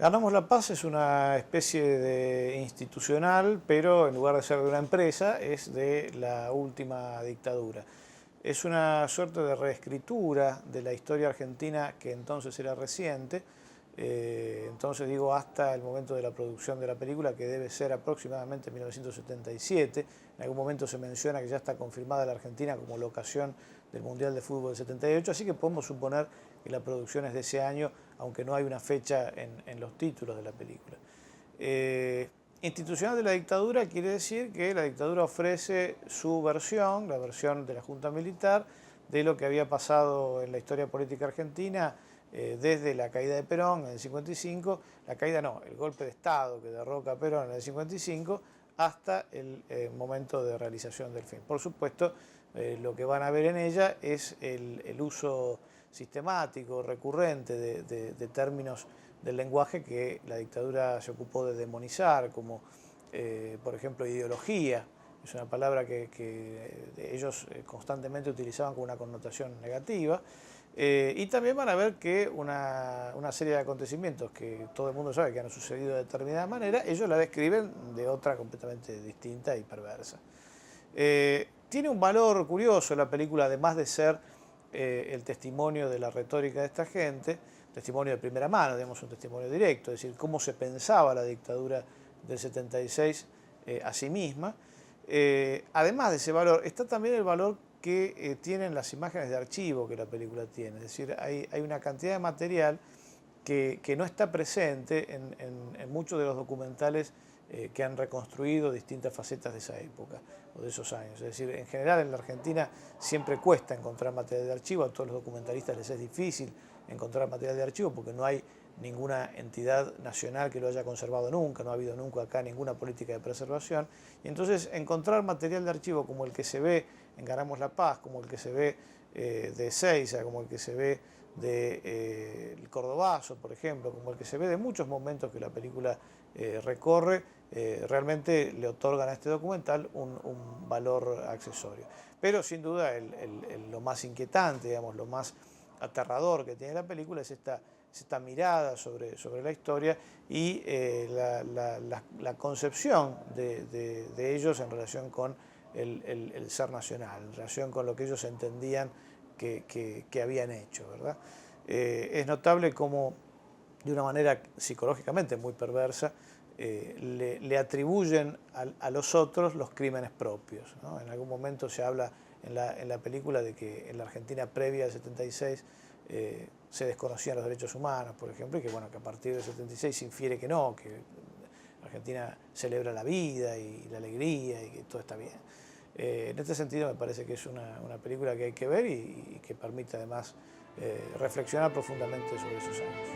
Ganamos la Paz es una especie de institucional, pero en lugar de ser de una empresa, es de la última dictadura. Es una suerte de reescritura de la historia argentina que entonces era reciente, entonces digo hasta el momento de la producción de la película, que debe ser aproximadamente 1977. En algún momento se menciona que ya está confirmada la Argentina como locación del Mundial de Fútbol del 78, así que podemos suponer que la producción es de ese año, aunque no hay una fecha en los títulos de la película. Institucional de la dictadura quiere decir que la dictadura ofrece su versión, la versión de la Junta Militar, de lo que había pasado en la historia política argentina desde la caída de Perón en el 55, el golpe de Estado que derroca a Perón en el 55, hasta el momento de realización del fin. Por supuesto, lo que van a ver en ella es el uso sistemático, recurrente de términos del lenguaje que la dictadura se ocupó de demonizar, como por ejemplo ideología. Es una palabra que ellos constantemente utilizaban con una connotación negativa. Y también van a ver que una serie de acontecimientos que todo el mundo sabe que han sucedido de determinada manera, ellos la describen de otra completamente distinta y perversa. Tiene un valor curioso la película, además de ser el testimonio de la retórica de esta gente, testimonio de primera mano, digamos, un testimonio directo, es decir, cómo se pensaba la dictadura del 76 a sí misma. Además de ese valor, está también el valor que tienen las imágenes de archivo que la película tiene, es decir, hay una cantidad de material que no está presente en muchos de los documentales que han reconstruido distintas facetas de esa época o de esos años. Es decir, en general en la Argentina siempre cuesta encontrar material de archivo, a todos los documentalistas les es difícil encontrar material de archivo porque no hay ninguna entidad nacional que lo haya conservado nunca, no ha habido nunca acá ninguna política de preservación, y entonces encontrar material de archivo como el que se ve en Ganamos la Paz, como el que se ve de Ezeiza, como el que se ve de El Cordobazo, por ejemplo, como el que se ve de muchos momentos que la película recorre, realmente le otorgan a este documental un valor accesorio. Pero sin duda lo más inquietante, digamos, lo más aterrador que tiene la película es esta mirada sobre la historia y la concepción de ellos en relación con el ser nacional, en relación con lo que ellos entendían que habían hecho, ¿verdad? Es notable cómo, de una manera psicológicamente muy perversa, le atribuyen a los otros los crímenes propios, ¿no? En algún momento se habla en la película de que en la Argentina previa al 76 se desconocían los derechos humanos, por ejemplo, y que, bueno, que a partir del 76 se infiere que no, que Argentina celebra la vida y la alegría y que todo está bien. En este sentido me parece que es una película que hay que ver y que permite además reflexionar profundamente sobre esos años.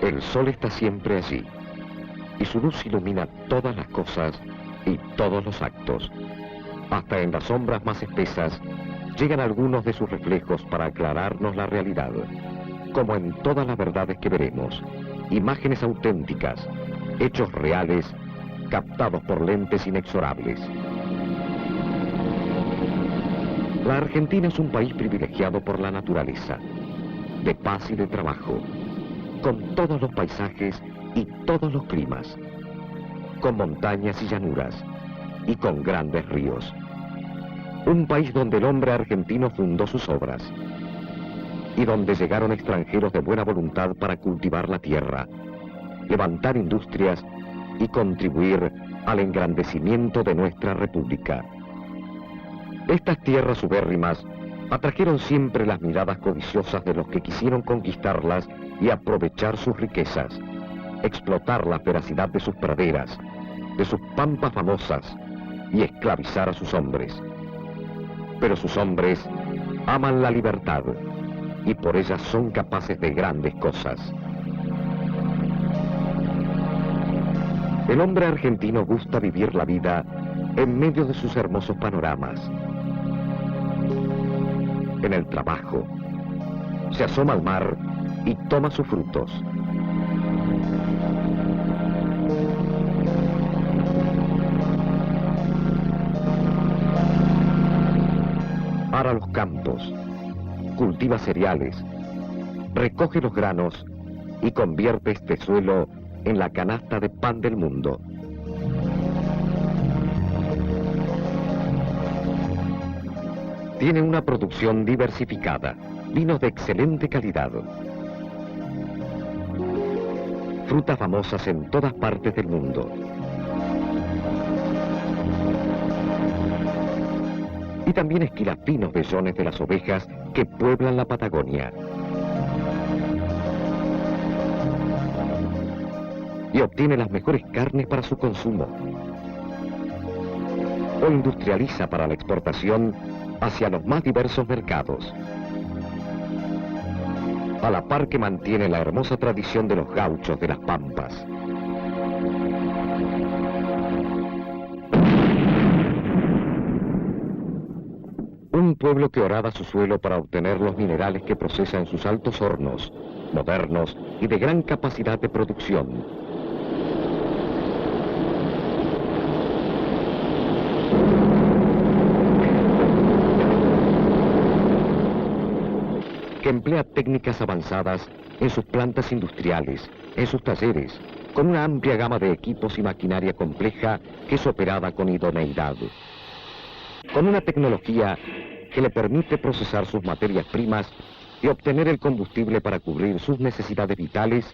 El sol está siempre allí, y su luz ilumina todas las cosas y todos los actos. Hasta en las sombras más espesas llegan algunos de sus reflejos para aclararnos la realidad, como en todas las verdades que veremos, imágenes auténticas, hechos reales, captados por lentes inexorables. La Argentina es un país privilegiado por la naturaleza, de paz y de trabajo, con todos los paisajes y todos los climas, con montañas y llanuras, y con grandes ríos. Un país donde el hombre argentino fundó sus obras, y donde llegaron extranjeros de buena voluntad para cultivar la tierra, levantar industrias y contribuir al engrandecimiento de nuestra república. Estas tierras ubérrimas atrajeron siempre las miradas codiciosas de los que quisieron conquistarlas y aprovechar sus riquezas, explotar la feracidad de sus praderas, de sus pampas famosas y esclavizar a sus hombres. Pero sus hombres aman la libertad y por ella son capaces de grandes cosas. El hombre argentino gusta vivir la vida en medio de sus hermosos panoramas. En el trabajo, se asoma al mar y toma sus frutos. Ara los campos, cultiva cereales, recoge los granos y convierte este suelo en la canasta de pan del mundo. Tiene una producción diversificada, vinos de excelente calidad, frutas famosas en todas partes del mundo. Y también esquila finos vellones de las ovejas que pueblan la Patagonia. Y obtiene las mejores carnes para su consumo. O industrializa para la exportación hacia los más diversos mercados. A la par que mantiene la hermosa tradición de los gauchos de las pampas. Un pueblo que horada su suelo para obtener los minerales que procesa en sus altos hornos, modernos y de gran capacidad de producción. Que emplea técnicas avanzadas en sus plantas industriales, en sus talleres, con una amplia gama de equipos y maquinaria compleja que es operada con idoneidad. Con una tecnología que le permite procesar sus materias primas y obtener el combustible para cubrir sus necesidades vitales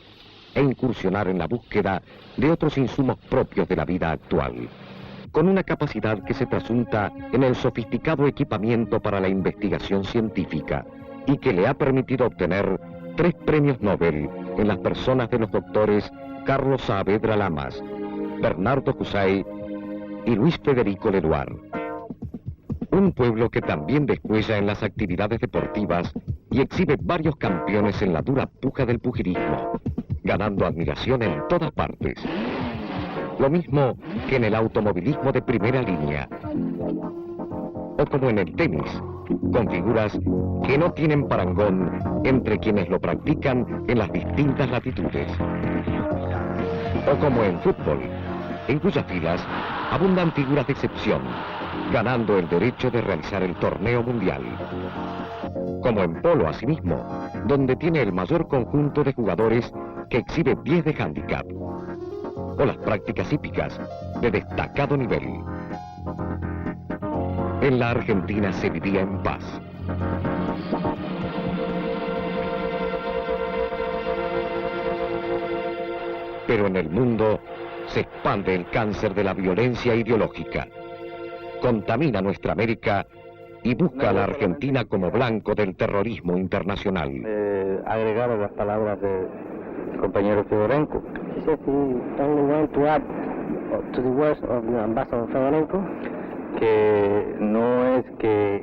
e incursionar en la búsqueda de otros insumos propios de la vida actual. Con una capacidad que se trasunta en el sofisticado equipamiento para la investigación científica y que le ha permitido obtener 3 premios Nobel en las personas de los doctores Carlos Saavedra Lamas, Bernardo Husay y Luis Federico Leluar. Un pueblo que también descuella en las actividades deportivas y exhibe varios campeones en la dura puja del pugilismo, ganando admiración en todas partes. Lo mismo que en el automovilismo de primera línea. O como en el tenis, con figuras que no tienen parangón entre quienes lo practican en las distintas latitudes. O como en fútbol, en cuyas filas abundan figuras de excepción, ganando el derecho de realizar el torneo mundial. Como en polo, asimismo, donde tiene el mayor conjunto de jugadores que exhibe 10 de handicap. O las prácticas hípicas de destacado nivel. En la Argentina se vivía en paz. Pero en el mundo se expande el cáncer de la violencia ideológica. Contamina nuestra América y busca a la Argentina como blanco del terrorismo internacional. Agregar a las palabras del compañero Fedorenko. He said he only want to add to the words of the ambassador Fedorenko. Que no es que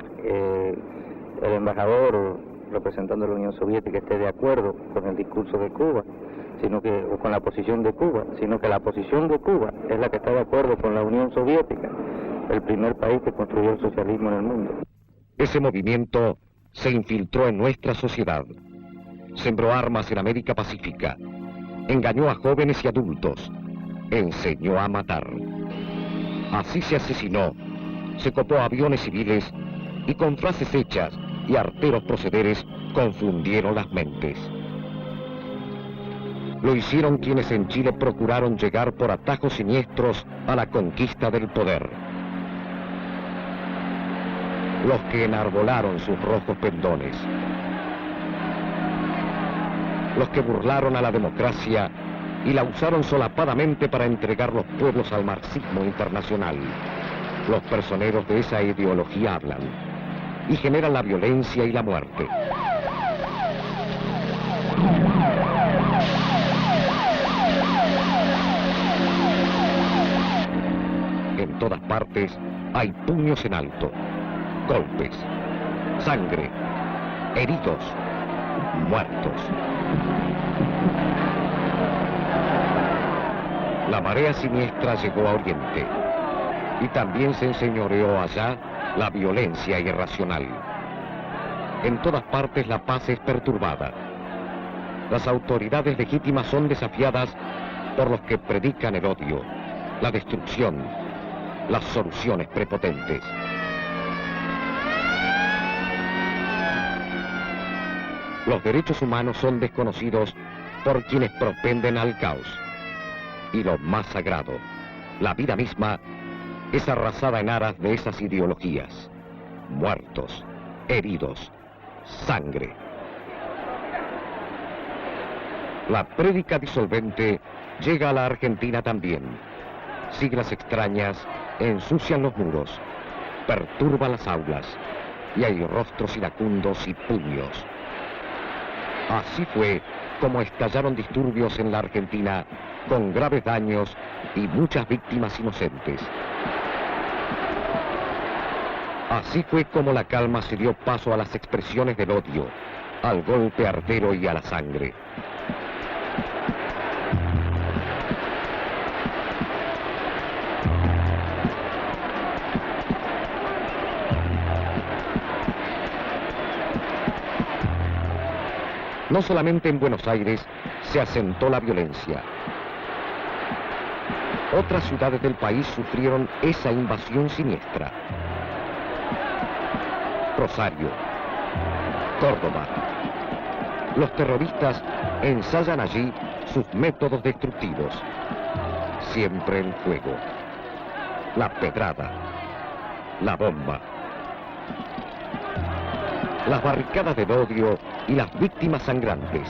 el embajador representando a la Unión Soviética esté de acuerdo con el discurso de Cuba, o con la posición de Cuba, sino que la posición de Cuba es la que está de acuerdo con la Unión Soviética, el primer país que construyó el socialismo en el mundo. Ese movimiento se infiltró en nuestra sociedad, sembró armas en América Pacífica, engañó a jóvenes y adultos, enseñó a matar. Así se asesinó, se copó aviones civiles y con frases hechas y arteros procederes confundieron las mentes. Lo hicieron quienes en Chile procuraron llegar por atajos siniestros a la conquista del poder. Los que enarbolaron sus rojos pendones. Los que burlaron a la democracia y la usaron solapadamente para entregar los pueblos al marxismo internacional. Los personeros de esa ideología hablan y generan la violencia y la muerte. En todas partes hay puños en alto, golpes, sangre, heridos, muertos. La marea siniestra llegó a Oriente Y también se enseñoreó allá la violencia irracional. En todas partes la paz es perturbada. Las autoridades legítimas son desafiadas por los que predican el odio, la destrucción, las soluciones prepotentes. Los derechos humanos son desconocidos por quienes propenden al caos. Y lo más sagrado, la vida misma, es arrasada en aras de esas ideologías. Muertos, heridos, sangre. La prédica disolvente llega a la Argentina también. Siglas extrañas ensucian los muros, perturban las aulas, y hay rostros iracundos y puños. Así fue como estallaron disturbios en la Argentina con graves daños y muchas víctimas inocentes. Así fue como la calma se dio paso a las expresiones del odio, al golpe artero y a la sangre. No solamente en Buenos Aires se asentó la violencia. Otras ciudades del país sufrieron esa invasión siniestra. Rosario, Córdoba. Los terroristas ensayan allí sus métodos destructivos. Siempre el fuego, la pedrada, la bomba. Las barricadas del odio y las víctimas sangrantes.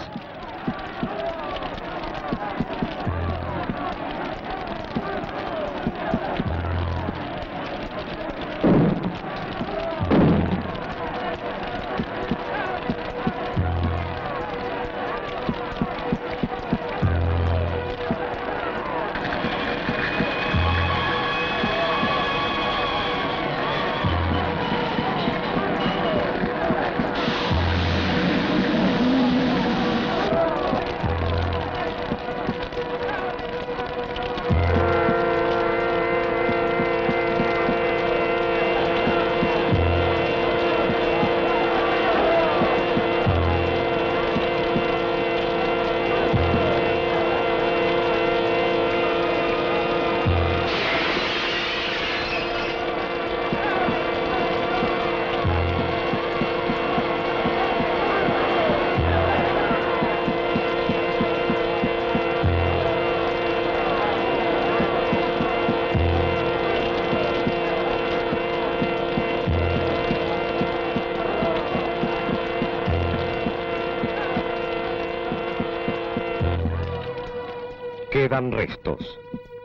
Quedan restos,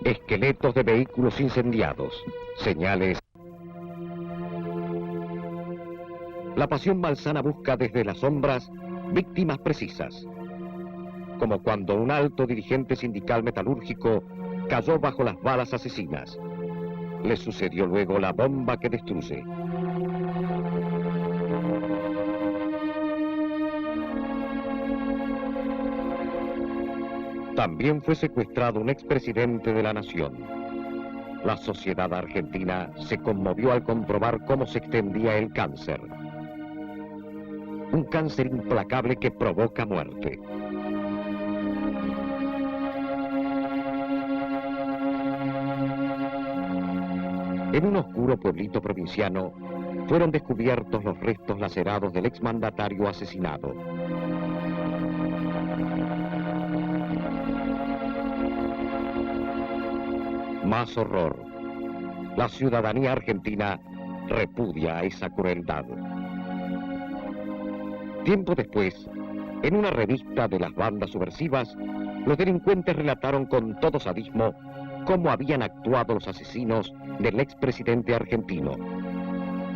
esqueletos de vehículos incendiados, señales. La pasión malsana busca desde las sombras víctimas precisas, como cuando un alto dirigente sindical metalúrgico cayó bajo las balas asesinas. Le sucedió luego la bomba que destruye. También fue secuestrado un expresidente de la nación. La sociedad argentina se conmovió al comprobar cómo se extendía el cáncer. Un cáncer implacable que provoca muerte. En un oscuro pueblito provinciano fueron descubiertos los restos lacerados del exmandatario asesinado. Más horror. La ciudadanía argentina repudia esa crueldad. Tiempo después, en una revista de las bandas subversivas, los delincuentes relataron con todo sadismo cómo habían actuado los asesinos del expresidente argentino.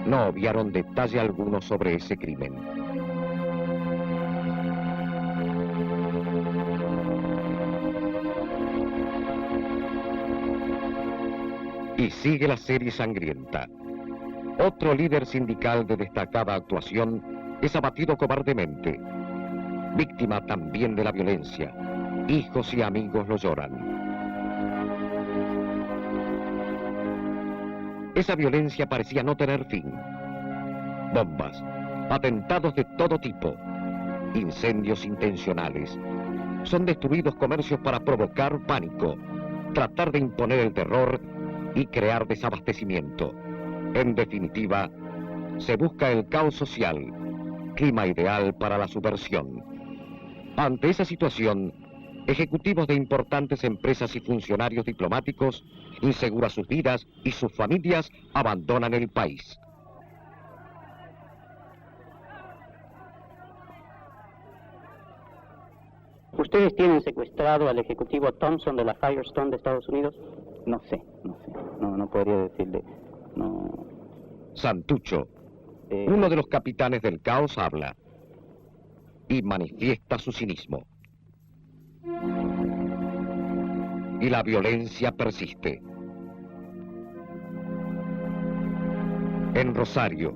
No obviaron detalle alguno sobre ese crimen. Y sigue la serie sangrienta. Otro líder sindical de destacada actuación es abatido cobardemente. Víctima también de la violencia. Hijos y amigos lo lloran. esa violencia parecía no tener fin. Bombas, atentados de todo tipo, incendios intencionales. Son destruidos comercios para provocar pánico, tratar de imponer el terror y crear desabastecimiento. En definitiva, se busca el caos social, clima ideal para la subversión. Ante esa situación, ejecutivos de importantes empresas y funcionarios diplomáticos, inseguras sus vidas y sus familias, abandonan el país. ¿Ustedes tienen secuestrado al ejecutivo Thompson de la Firestone de Estados Unidos? No sé, no podría decirle, no. Santucho, uno de los capitanes del caos, habla y manifiesta su cinismo. Y la violencia persiste. En Rosario,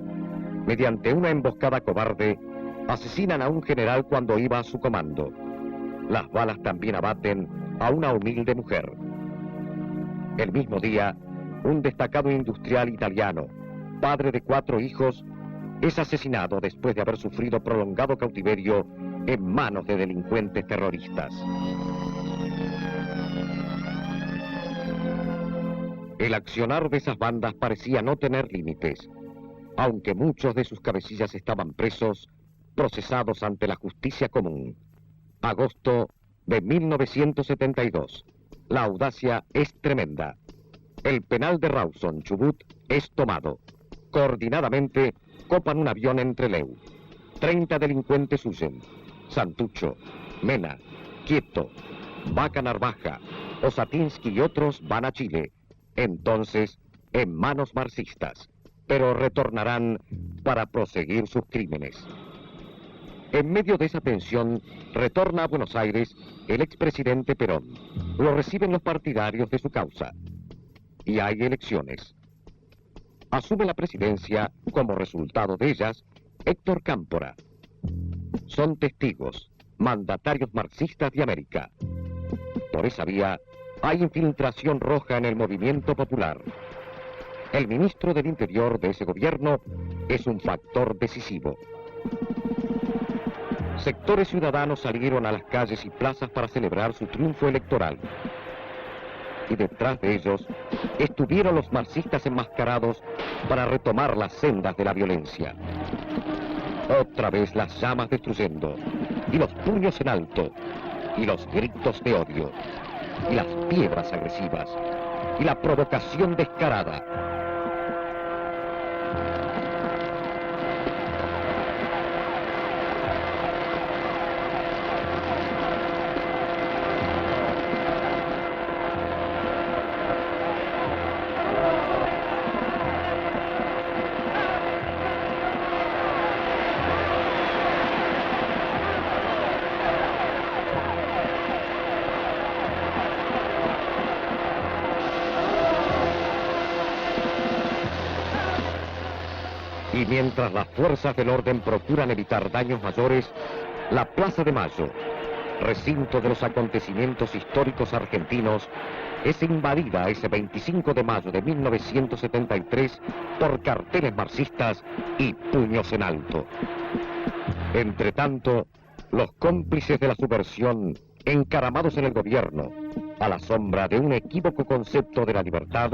mediante una emboscada cobarde, asesinan a un general cuando iba a su comando. Las balas también abaten a una humilde mujer. El mismo día, un destacado industrial italiano, padre de 4 hijos, es asesinado después de haber sufrido prolongado cautiverio en manos de delincuentes terroristas. El accionar de esas bandas parecía no tener límites, aunque muchos de sus cabecillas estaban presos, procesados ante la justicia común. Agosto de 1972. La audacia es tremenda. El penal de Rawson, Chubut, es tomado. Coordinadamente copan un avión en Trelew. 30 delincuentes huyen. Santucho, Mena, Quieto, Vaca Narvaja, Osatinsky y otros van a Chile. Entonces, en manos marxistas. Pero retornarán para proseguir sus crímenes. En medio de esa tensión, retorna a Buenos Aires el expresidente Perón. Lo reciben los partidarios de su causa. Y hay elecciones. Asume la presidencia, como resultado de ellas, Héctor Cámpora. Son testigos, mandatarios marxistas de América. Por esa vía, hay infiltración roja en el movimiento popular. El ministro del Interior de ese gobierno es un factor decisivo. Sectores ciudadanos salieron a las calles y plazas para celebrar su triunfo electoral. Y detrás de ellos estuvieron los marxistas enmascarados para retomar las sendas de la violencia. Otra vez las llamas destruyendo, y los puños en alto, y los gritos de odio, y las piedras agresivas, y la provocación descarada. Y mientras las fuerzas del orden procuran evitar daños mayores, la Plaza de Mayo, recinto de los acontecimientos históricos argentinos, es invadida ese 25 de mayo de 1973 por carteles marxistas y puños en alto. Entretanto, los cómplices de la subversión, encaramados en el gobierno, a la sombra de un equívoco concepto de la libertad,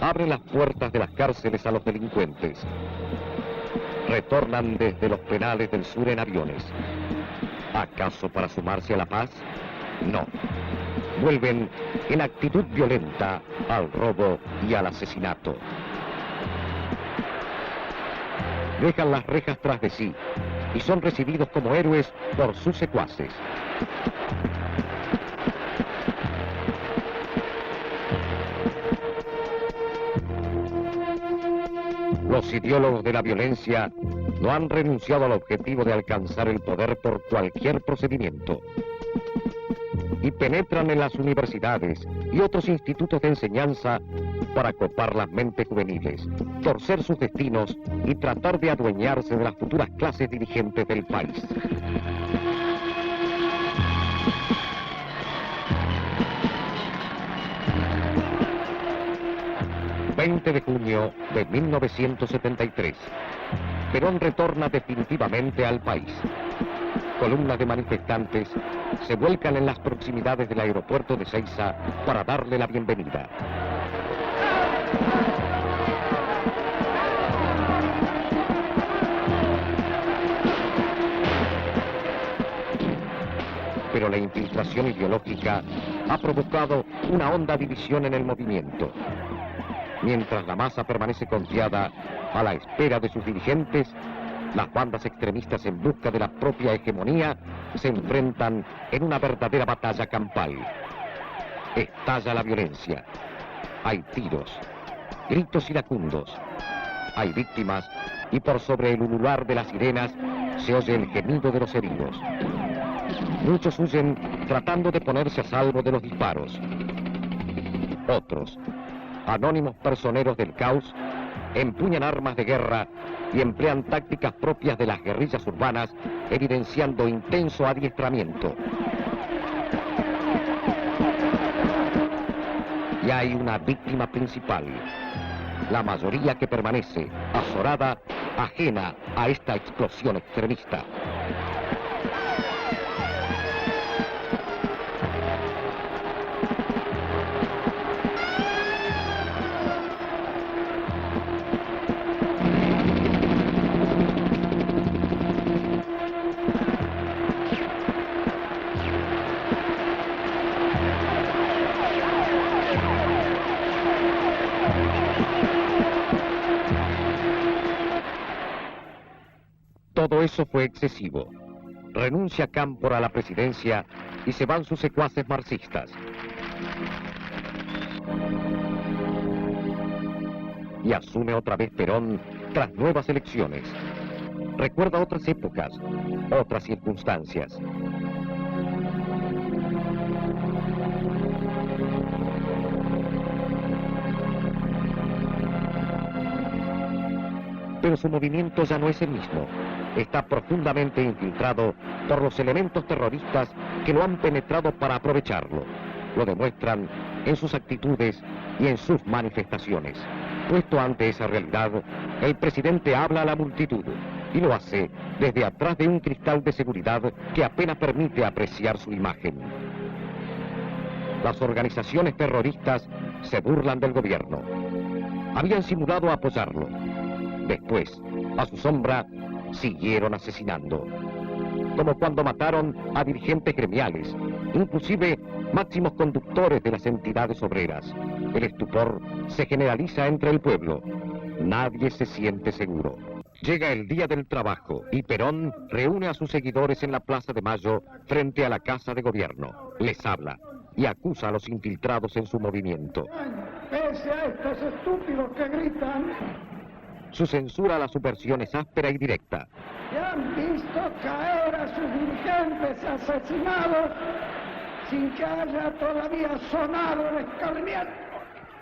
abren las puertas de las cárceles a los delincuentes. Retornan desde los penales del sur en aviones. ¿Acaso para sumarse a la paz? No. Vuelven en actitud violenta al robo y al asesinato. Dejan las rejas tras de sí y son recibidos como héroes por sus secuaces. Los ideólogos de la violencia no han renunciado al objetivo de alcanzar el poder por cualquier procedimiento. Y penetran en las universidades y otros institutos de enseñanza para copar las mentes juveniles, torcer sus destinos y tratar de adueñarse de las futuras clases dirigentes del país. 20 de junio de 1973. Perón retorna definitivamente al país. Columnas de manifestantes se vuelcan en las proximidades del aeropuerto de Seiza para darle la bienvenida. Pero la infiltración ideológica ha provocado una honda división en el movimiento. Mientras la masa permanece confiada a la espera de sus dirigentes, las bandas extremistas en busca de la propia hegemonía se enfrentan en una verdadera batalla campal. Estalla la violencia. Hay tiros, gritos iracundos. Hay víctimas y por sobre el ulular de las sirenas se oye el gemido de los heridos. Muchos huyen tratando de ponerse a salvo de los disparos. Otros, anónimos personeros del caos, empuñan armas de guerra y emplean tácticas propias de las guerrillas urbanas, evidenciando intenso adiestramiento. Y hay una víctima principal, la mayoría que permanece azorada, ajena a esta explosión extremista. Todo eso fue excesivo. Renuncia Cámpora a la presidencia y se van sus secuaces marxistas. Y asume otra vez Perón tras nuevas elecciones. Recuerda otras épocas, otras circunstancias. Pero su movimiento ya no es el mismo. Está profundamente infiltrado por los elementos terroristas que lo han penetrado para aprovecharlo. Lo demuestran en sus actitudes y en sus manifestaciones. Puesto ante esa realidad, el presidente habla a la multitud y lo hace desde atrás de un cristal de seguridad que apenas permite apreciar su imagen. Las organizaciones terroristas se burlan del gobierno. Habían simulado apoyarlo. Después, a su sombra, siguieron asesinando. Como cuando mataron a dirigentes gremiales, inclusive máximos conductores de las entidades obreras. El estupor se generaliza entre el pueblo. Nadie se siente seguro. Llega el día del trabajo y Perón reúne a sus seguidores en la Plaza de Mayo frente a la Casa de Gobierno. Les habla y acusa a los infiltrados en su movimiento. Pese a estos estúpidos que gritan, Su censura a la subversión es áspera y directa. que han visto caer a sus dirigentes asesinados sin que haya todavía sonado el escarmiento.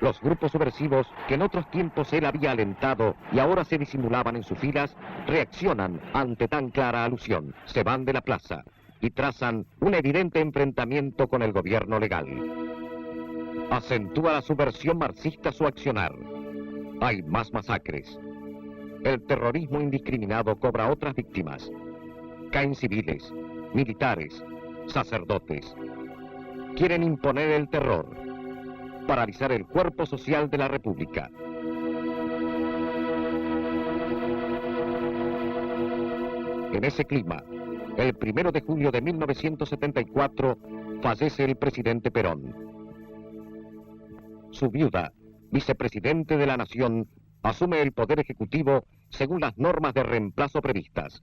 Los grupos subversivos, que en otros tiempos él había alentado y ahora se disimulaban en sus filas, reaccionan ante tan clara alusión. Se van de la plaza y trazan un evidente enfrentamiento con el gobierno legal. Acentúa la subversión marxista su accionar. Hay más masacres. El terrorismo indiscriminado cobra otras víctimas. Caen civiles, militares, sacerdotes. Quieren imponer el terror, paralizar el cuerpo social de la República. En ese clima, el 1 de julio de 1974, fallece el presidente Perón. Su viuda, vicepresidente de la Nación, asume el poder ejecutivo según las normas de reemplazo previstas.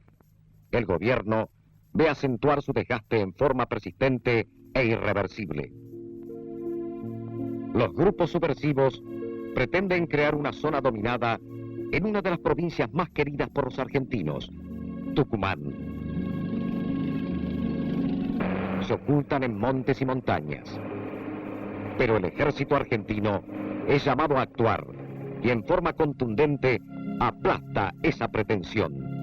El gobierno ve acentuar su desgaste en forma persistente e irreversible. Los grupos subversivos pretenden crear una zona dominada en una de las provincias más queridas por los argentinos, Tucumán. Se ocultan en montes y montañas. Pero el ejército argentino es llamado a actuar y en forma contundente aplasta esa pretensión.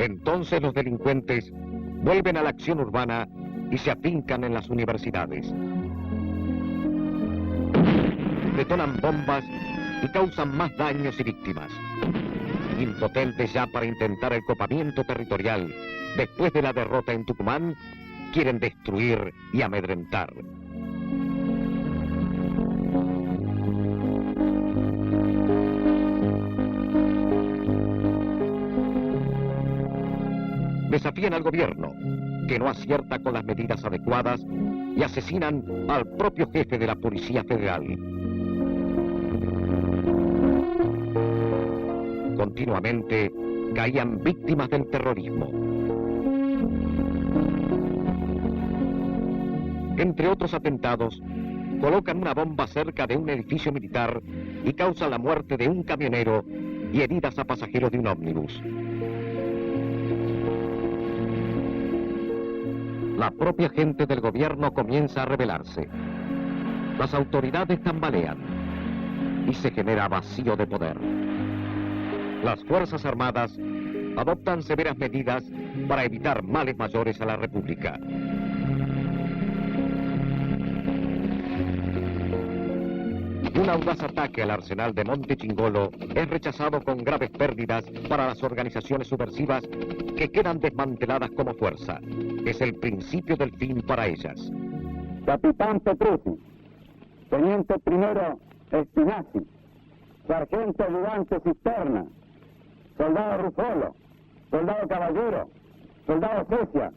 Entonces los delincuentes vuelven a la acción urbana y se afincan en las universidades. Detonan bombas y causan más daños y víctimas. Impotentes ya para intentar el copamiento territorial, después de la derrota en Tucumán, quieren destruir y amedrentar. Desafían al gobierno, que no acierta con las medidas adecuadas, y asesinan al propio jefe de la Policía Federal. Continuamente caían víctimas del terrorismo. Entre otros atentados, colocan una bomba cerca de un edificio militar y causan la muerte de un camionero y heridas a pasajeros de un ómnibus. La propia gente del gobierno comienza a rebelarse. Las autoridades tambalean y se genera vacío de poder. Las Fuerzas Armadas adoptan severas medidas para evitar males mayores a la República. Un audaz ataque al arsenal de Monte Chingolo es rechazado con graves pérdidas para las organizaciones subversivas que quedan desmanteladas como fuerza. Es el principio del fin para ellas. Capitán Petrucci, Teniente Primero Espinazi, Sargento Ayudante Cisterna, Soldado Rufolo, Soldado Caballero, Soldado Cecia,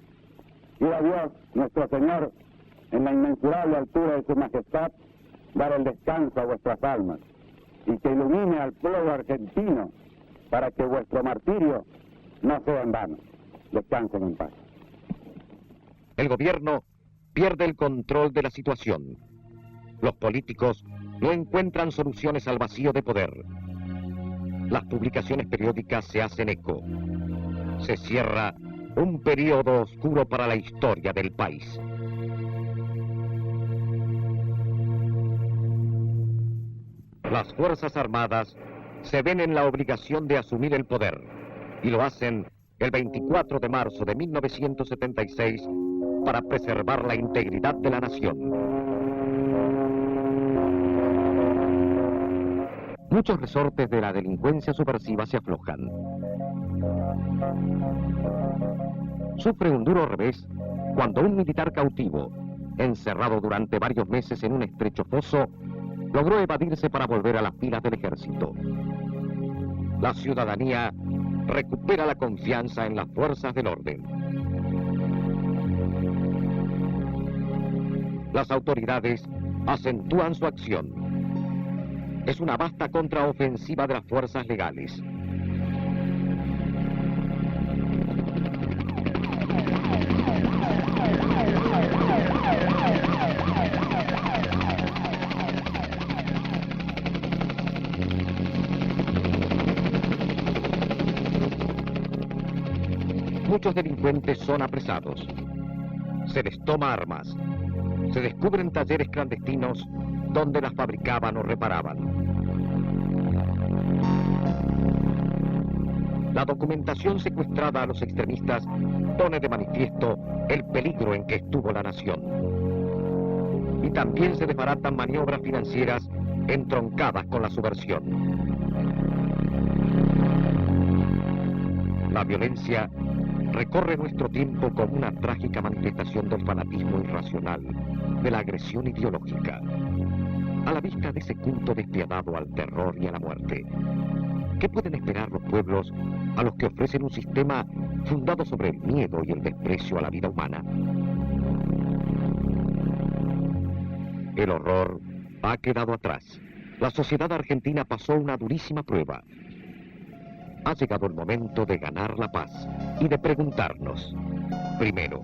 y a Dios nuestro Señor, en la inmensurable altura de su majestad, dar el descanso a vuestras almas, y que ilumine al pueblo argentino para que vuestro martirio no sea en vano. Descansen en paz. El gobierno pierde el control de la situación. Los políticos no encuentran soluciones al vacío de poder. Las publicaciones periódicas se hacen eco. Se cierra un periodo oscuro para la historia del país. Las Fuerzas Armadas se ven en la obligación de asumir el poder y lo hacen el 24 de marzo de 1976 para preservar la integridad de la nación. Muchos resortes de la delincuencia subversiva se aflojan. Sufre un duro revés cuando un militar cautivo, encerrado durante varios meses en un estrecho foso, logró evadirse para volver a las filas del ejército. La ciudadanía recupera la confianza en las fuerzas del orden. Las autoridades acentúan su acción. Es una vasta contraofensiva de las fuerzas legales. Muchos delincuentes son apresados. Se les toma armas. Se descubren talleres clandestinos donde las fabricaban o reparaban. La documentación secuestrada a los extremistas pone de manifiesto el peligro en que estuvo la nación. Y también se desbaratan maniobras financieras entroncadas con la subversión. La violencia recorre nuestro tiempo como una trágica manifestación del fanatismo irracional, de la agresión ideológica. A la vista de ese culto despiadado al terror y a la muerte, ¿qué pueden esperar los pueblos a los que ofrecen un sistema fundado sobre el miedo y el desprecio a la vida humana? El horror ha quedado atrás. La sociedad argentina pasó una durísima prueba. Ha llegado el momento de ganar la paz y de preguntarnos, primero,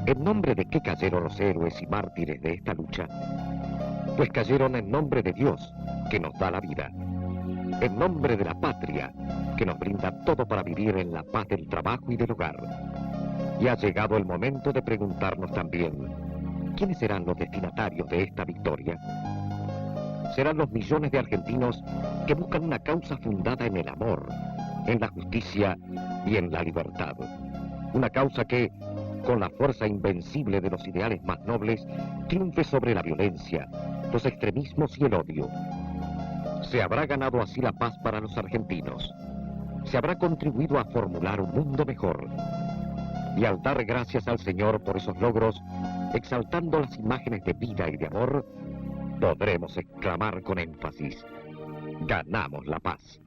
¿en nombre de qué cayeron los héroes y mártires de esta lucha? Pues cayeron en nombre de Dios, que nos da la vida, en nombre de la patria, que nos brinda todo para vivir en la paz del trabajo y del hogar. Y ha llegado el momento de preguntarnos también, ¿quiénes serán los destinatarios de esta victoria? ¿Serán los millones de argentinos que buscan una causa fundada en el amor, en la justicia y en la libertad. Una causa que, con la fuerza invencible de los ideales más nobles, triunfe sobre la violencia, los extremismos y el odio. Se habrá ganado así la paz para los argentinos. Se habrá contribuido a formular un mundo mejor. Y al dar gracias al Señor por esos logros, exaltando las imágenes de vida y de amor, podremos exclamar con énfasis: ganamos la paz.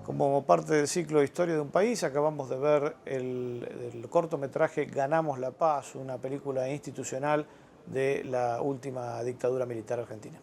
Como parte del ciclo de Historia de un País, acabamos de ver el cortometraje Ganamos la Paz, una película institucional de la última dictadura militar argentina.